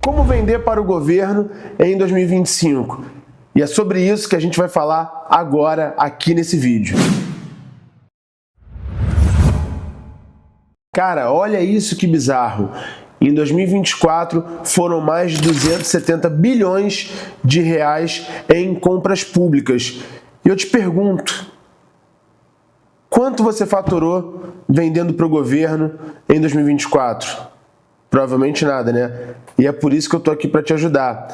Como vender para o governo em 2025? E é sobre isso que a gente vai falar agora aqui nesse vídeo. Cara, olha isso que bizarro. Em 2024 foram mais de 270 bilhões de reais em compras públicas. E eu te pergunto, quanto você faturou vendendo para o governo em 2024? Provavelmente nada, né? E é por isso que eu tô aqui para te ajudar.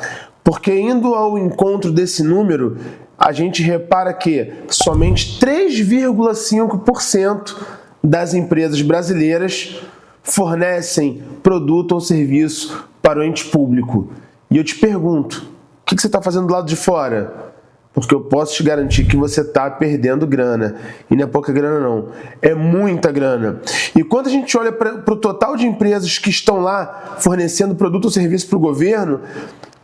Porque indo ao encontro desse número, a gente repara que somente 3,5% das empresas brasileiras fornecem produto ou serviço para o ente público. E eu te pergunto, o que você está fazendo do lado de fora? Porque eu posso te garantir que você está perdendo grana. E não é pouca grana não, é muita grana. E quando a gente olha para o total de empresas que estão lá fornecendo produto ou serviço para o governo,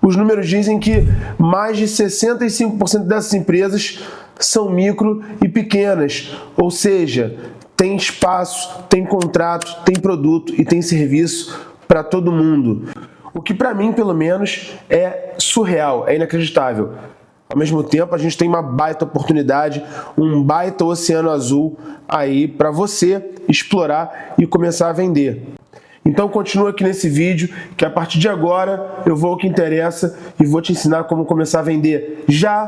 os números dizem que mais de 65% dessas empresas são micro e pequenas. Ou seja, tem espaço, tem contrato, tem produto e tem serviço para todo mundo. O que para mim, pelo menos, é surreal, é inacreditável. Ao mesmo tempo, a gente tem uma baita oportunidade, um baita oceano azul aí para você explorar e começar a vender. Então continua aqui nesse vídeo, que a partir de agora eu vou ao que interessa e vou te ensinar como começar a vender já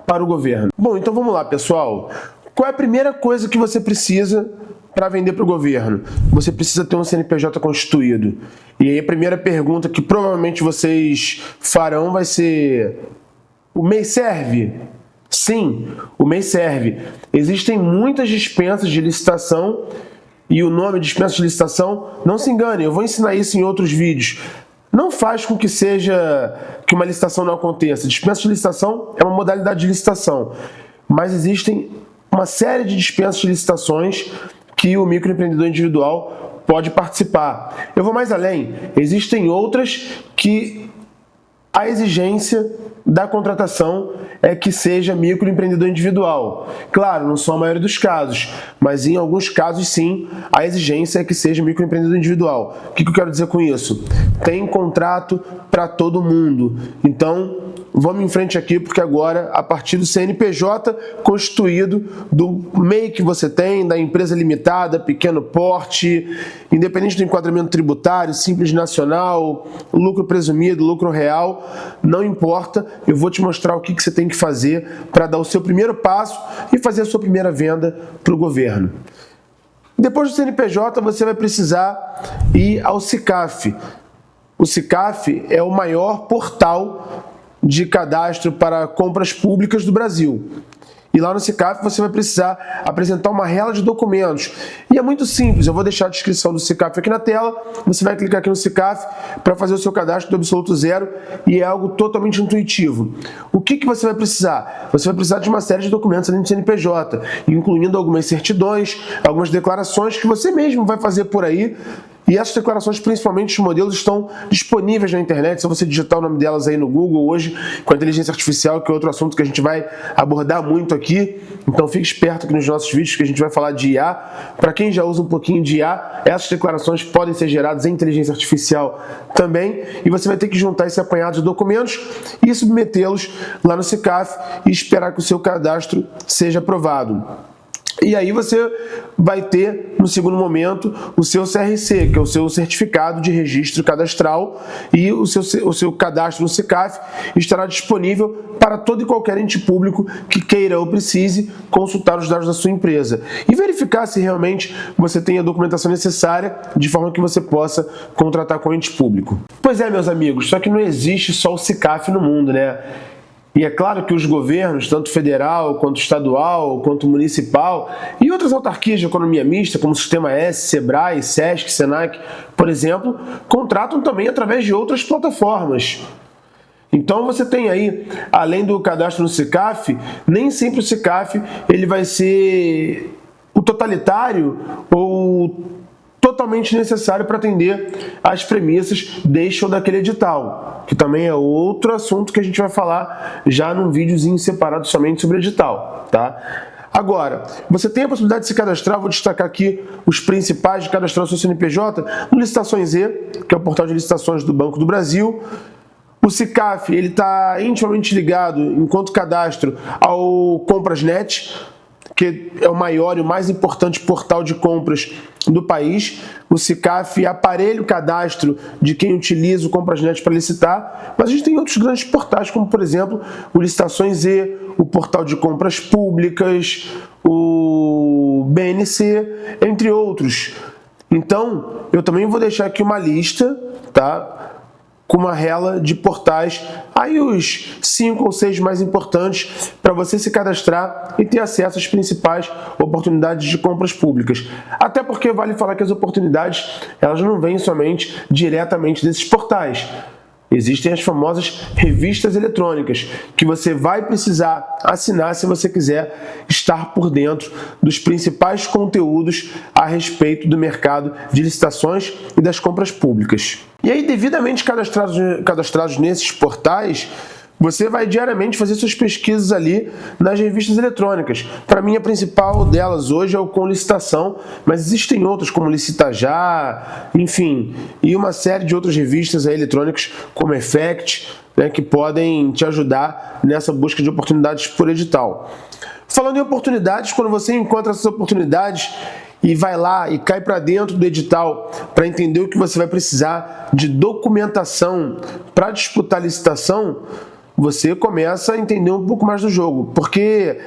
para o governo. Bom, então vamos lá, pessoal. Qual é a primeira coisa que você precisa para vender para o governo? Você precisa ter um CNPJ constituído. E aí a primeira pergunta que provavelmente vocês farão vai ser: o MEI serve? Sim, o MEI serve. Existem muitas dispensas de licitação e o nome dispensa de licitação, não se engane, eu vou ensinar isso em outros vídeos. Não faz com que uma licitação não aconteça. Dispensa de licitação é uma modalidade de licitação, mas existem uma série de dispensas de licitações que o microempreendedor individual pode participar. Eu vou mais além, existem outras que a exigência da contratação é que seja microempreendedor individual. Claro, não são a maioria dos casos, mas em alguns casos sim, a exigência é que seja microempreendedor individual. O que eu quero dizer com isso? Tem contrato para todo mundo. Então, vamos em frente aqui, porque agora, a partir do CNPJ constituído, do MEI que você tem, da empresa limitada, pequeno porte, independente do enquadramento tributário, simples nacional, lucro presumido, lucro real, não importa, eu vou te mostrar o que você tem que fazer para dar o seu primeiro passo e fazer a sua primeira venda para o governo. Depois do CNPJ, você vai precisar ir ao SICAF. O SICAF é o maior portal de cadastro para compras públicas do Brasil. E lá no SICAF você vai precisar apresentar uma rela de documentos. E é muito simples, eu vou deixar a descrição do SICAF aqui na tela, você vai clicar aqui no SICAF para fazer o seu cadastro do absoluto zero e é algo totalmente intuitivo. O que você vai precisar? Você vai precisar de uma série de documentos além do CNPJ, incluindo algumas certidões, algumas declarações que você mesmo vai fazer por aí. E essas declarações, principalmente os modelos, estão disponíveis na internet. Se você digitar o nome delas aí no Google hoje, com a inteligência artificial, que é outro assunto que a gente vai abordar muito aqui. Então fique esperto aqui nos nossos vídeos, que a gente vai falar de IA. Para quem já usa um pouquinho de IA, essas declarações podem ser geradas em inteligência artificial também. E você vai ter que juntar esse apanhado de documentos e submetê-los lá no SICAF e esperar que o seu cadastro seja aprovado. E aí você vai ter, no segundo momento, o seu CRC, que é o seu Certificado de Registro Cadastral, e o seu cadastro no SICAF estará disponível para todo e qualquer ente público que queira ou precise consultar os dados da sua empresa e verificar se realmente você tem a documentação necessária de forma que você possa contratar com o ente público. Pois é, meus amigos, só que não existe só o SICAF no mundo, né? E é claro que os governos, tanto federal, quanto estadual, quanto municipal, e outras autarquias de economia mista, como o Sistema S, Sebrae, Sesc, Senac, por exemplo, contratam também através de outras plataformas. Então você tem aí, além do cadastro no SICAF, nem sempre o SICAF ele vai ser o totalitário ou totalmente necessário para atender às premissas deste ou daquele edital, que também é outro assunto que a gente vai falar já num videozinho separado somente sobre edital, tá? Agora, você tem a possibilidade de se cadastrar, vou destacar aqui os principais de cadastrar o seu CNPJ no Licitações E, que é o portal de licitações do Banco do Brasil. O SICAF, ele está intimamente ligado, enquanto cadastro, ao Comprasnet, que é o maior e o mais importante portal de compras do país. O SICAF aparelha o cadastro de quem utiliza o Comprasnet para licitar, mas a gente tem outros grandes portais, como por exemplo o Licitações E, o portal de compras públicas, o BNC, entre outros. Então, eu também vou deixar aqui uma lista, tá? Com uma rela de portais, aí os 5 ou 6 mais importantes para você se cadastrar e ter acesso às principais oportunidades de compras públicas. Até porque vale falar que as oportunidades, elas não vêm somente diretamente desses portais. Existem as famosas revistas eletrônicas, que você vai precisar assinar se você quiser estar por dentro dos principais conteúdos a respeito do mercado de licitações e das compras públicas. E aí, devidamente cadastrados nesses portais, você vai diariamente fazer suas pesquisas ali nas revistas eletrônicas. Para mim, a principal delas hoje é o Com Licitação, mas existem outras como Licita Já, enfim, e uma série de outras revistas aí eletrônicas como Effect, né, que podem te ajudar nessa busca de oportunidades por edital. Falando em oportunidades, quando você encontra essas oportunidades e vai lá e cai para dentro do edital para entender o que você vai precisar de documentação para disputar a licitação, você começa a entender um pouco mais do jogo, porque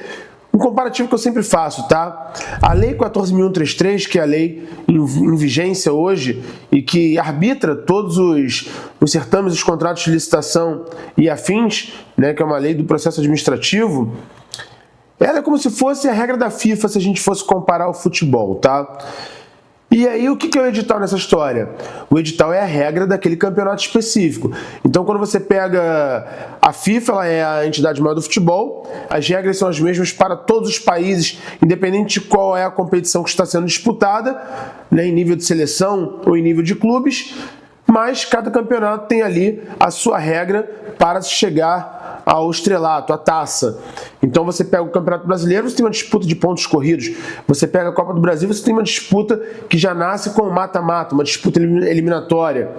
um comparativo que eu sempre faço, tá? A Lei 14.133, que é a lei em vigência hoje e que arbitra todos os certames, os contratos de licitação e afins, né, que é uma lei do processo administrativo, ela é como se fosse a regra da FIFA se a gente fosse comparar o futebol, tá? E aí, o que é o edital nessa história? O edital é a regra daquele campeonato específico. Então, quando você pega a FIFA, ela é a entidade maior do futebol, as regras são as mesmas para todos os países, independente de qual é a competição que está sendo disputada, né, em nível de seleção ou em nível de clubes, mas cada campeonato tem ali a sua regra para se chegar ao estrelato, à taça. Então você pega o Campeonato Brasileiro, você tem uma disputa de pontos corridos. Você pega a Copa do Brasil, você tem uma disputa que já nasce com o mata-mata, uma disputa eliminatória.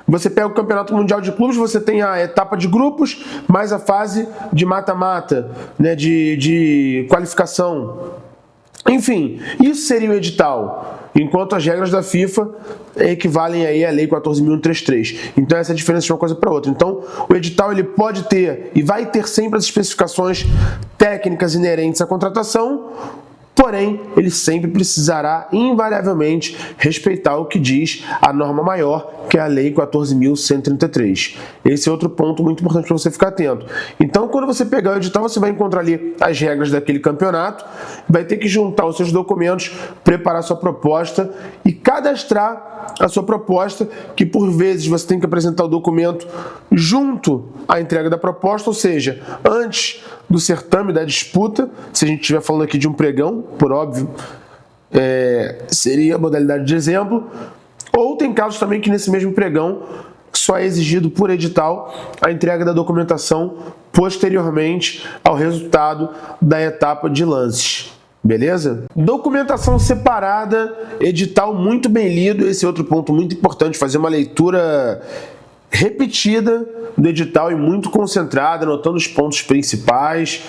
Você pega o Campeonato Mundial de Clubes, você tem a etapa de grupos, mais a fase de mata-mata, né, de qualificação. Enfim, isso seria o edital, enquanto as regras da FIFA equivalem aí à Lei 14.133. Então essa é a diferença de uma coisa para outra. Então o edital ele pode ter e vai ter sempre as especificações técnicas inerentes à contratação, porém ele sempre precisará invariavelmente respeitar o que diz a norma maior, que é a Lei 14.133. Esse é outro ponto muito importante para você ficar atento. Então, quando você pegar o edital, você vai encontrar ali as regras daquele campeonato, vai ter que juntar os seus documentos, preparar sua proposta e cadastrar a sua proposta, que por vezes você tem que apresentar o documento junto à entrega da proposta, ou seja, antes do certame, da disputa. Se a gente estiver falando aqui de um pregão, por óbvio, seria a modalidade de exemplo. Ou tem casos também que nesse mesmo pregão só é exigido por edital a entrega da documentação posteriormente ao resultado da etapa de lances. Beleza? Documentação separada, edital muito bem lido, esse é outro ponto muito importante, fazer uma leitura repetida do edital e muito concentrada, anotando os pontos principais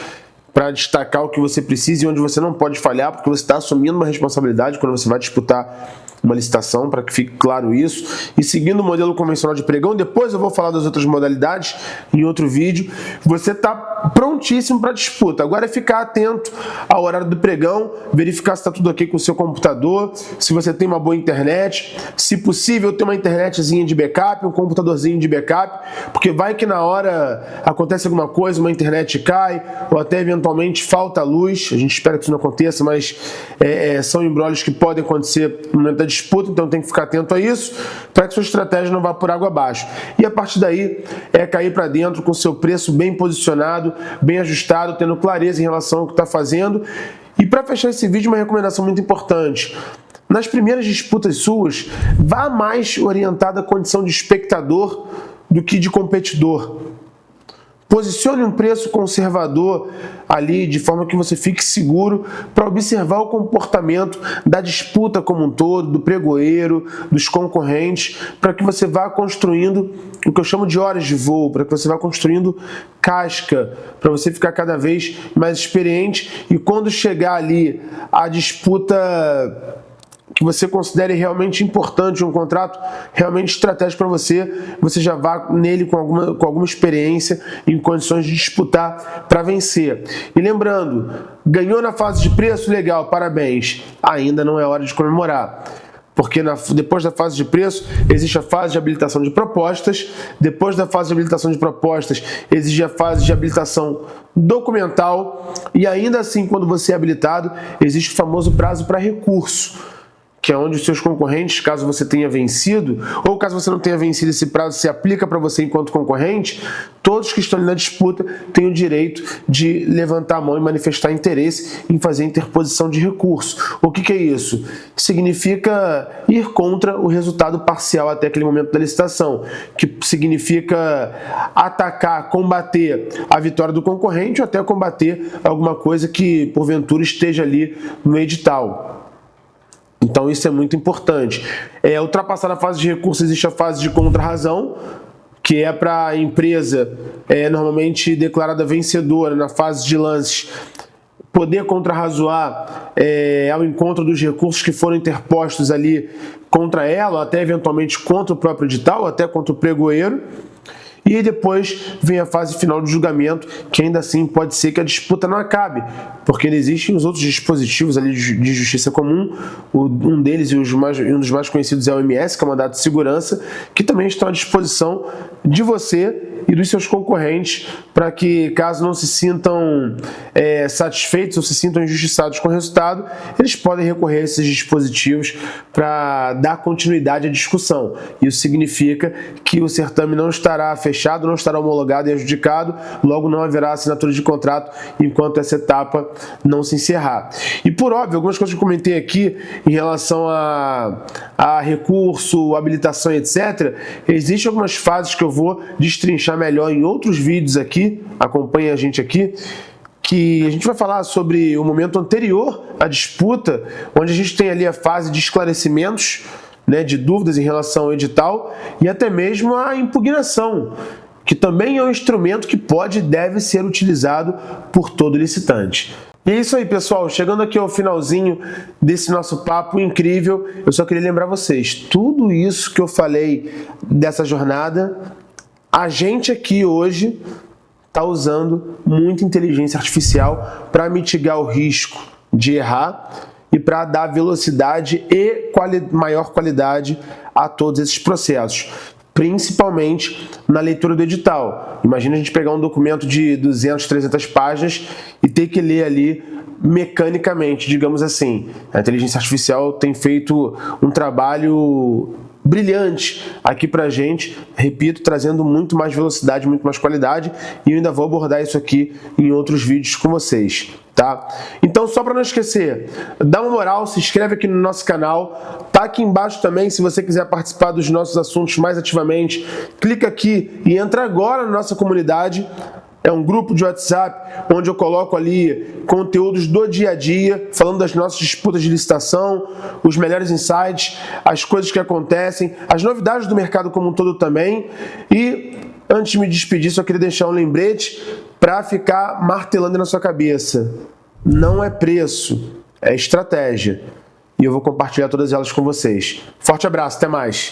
para destacar o que você precisa e onde você não pode falhar, porque você está assumindo uma responsabilidade quando você vai disputar uma licitação, para que fique claro isso. E seguindo o modelo convencional de pregão, depois eu vou falar das outras modalidades em outro vídeo, você está prontíssimo para a disputa. Agora é ficar atento ao horário do pregão, verificar se está tudo ok com o seu computador, se você tem uma boa internet, se possível ter uma internetzinha de backup, um computadorzinho de backup, porque vai que na hora acontece alguma coisa, uma internet cai, ou até eventualmente falta luz. A gente espera que isso não aconteça, mas são embrólios que podem acontecer no momento da disputa, então tem que ficar atento a isso, para que sua estratégia não vá por água abaixo. E a partir daí é cair para dentro com seu preço bem posicionado, bem ajustado, tendo clareza em relação ao que está fazendo. E para fechar esse vídeo, uma recomendação muito importante. Nas primeiras disputas suas, vá mais orientado à condição de espectador do que de competidor. Posicione um preço conservador ali, de forma que você fique seguro para observar o comportamento da disputa como um todo, do pregoeiro, dos concorrentes, para que você vá construindo o que eu chamo de horas de voo, para que você vá construindo casca, para você ficar cada vez mais experiente e quando chegar ali a disputa que você considere realmente importante, um contrato realmente estratégico para você, você já vá nele com alguma experiência, em condições de disputar para vencer. E lembrando, ganhou na fase de preço? Legal, parabéns. Ainda não é hora de comemorar. Porque depois da fase de preço, existe a fase de habilitação de propostas. Depois da fase de habilitação de propostas, existe a fase de habilitação documental. E ainda assim, quando você é habilitado, existe o famoso prazo para recurso, que é onde os seus concorrentes, caso você tenha vencido, ou caso você não tenha vencido, esse prazo se aplica para você enquanto concorrente, todos que estão ali na disputa têm o direito de levantar a mão e manifestar interesse em fazer interposição de recurso. O que é isso? Significa ir contra o resultado parcial até aquele momento da licitação, que significa atacar, combater a vitória do concorrente ou até combater alguma coisa que porventura esteja ali no edital. Então isso é muito importante. Ultrapassar a fase de recurso, existe a fase de contra-razão, que é para a empresa normalmente declarada vencedora na fase de lances, poder contra-razoar ao encontro dos recursos que foram interpostos ali contra ela, até eventualmente contra o próprio edital, até contra o pregoeiro. E depois vem a fase final de julgamento, que ainda assim pode ser que a disputa não acabe, porque existem os outros dispositivos ali de justiça comum, um deles e um dos mais conhecidos é o MS, que é o mandado de segurança, que também estão à disposição de você e dos seus concorrentes, para que, caso não se sintam satisfeitos ou se sintam injustiçados com o resultado, eles podem recorrer a esses dispositivos para dar continuidade à discussão. Isso significa que o certame não estará fechado, não estará homologado e adjudicado, logo não haverá assinatura de contrato enquanto essa etapa não se encerrar. E por óbvio, algumas coisas que eu comentei aqui em relação a recurso, habilitação, etc., existem algumas fases que eu vou destrinchar melhor em outros vídeos aqui, acompanhe a gente aqui, que a gente vai falar sobre o momento anterior à disputa, onde a gente tem ali a fase de esclarecimentos, de dúvidas em relação ao edital e até mesmo a impugnação, que também é um instrumento que pode e deve ser utilizado por todo licitante. E é isso aí, pessoal. Chegando aqui ao finalzinho desse nosso papo incrível, eu só queria lembrar vocês, tudo isso que eu falei dessa jornada, a gente aqui hoje está usando muita inteligência artificial para mitigar o risco de errar e para dar velocidade e maior qualidade a todos esses processos, principalmente na leitura do edital. Imagina a gente pegar um documento de 200, 300 páginas e ter que ler ali mecanicamente, digamos assim. A inteligência artificial tem feito um trabalho brilhante aqui pra gente, repito, trazendo muito mais velocidade, muito mais qualidade, e eu ainda vou abordar isso aqui em outros vídeos com vocês, tá? Então, só para não esquecer, dá uma moral, se inscreve aqui no nosso canal, tá aqui embaixo também, se você quiser participar dos nossos assuntos mais ativamente, clica aqui e entra agora na nossa comunidade. É um grupo de WhatsApp onde eu coloco ali conteúdos do dia a dia, falando das nossas disputas de licitação, os melhores insights, as coisas que acontecem, as novidades do mercado como um todo também. E antes de me despedir, só queria deixar um lembrete para ficar martelando na sua cabeça. Não é preço, é estratégia. E eu vou compartilhar todas elas com vocês. Forte abraço, até mais!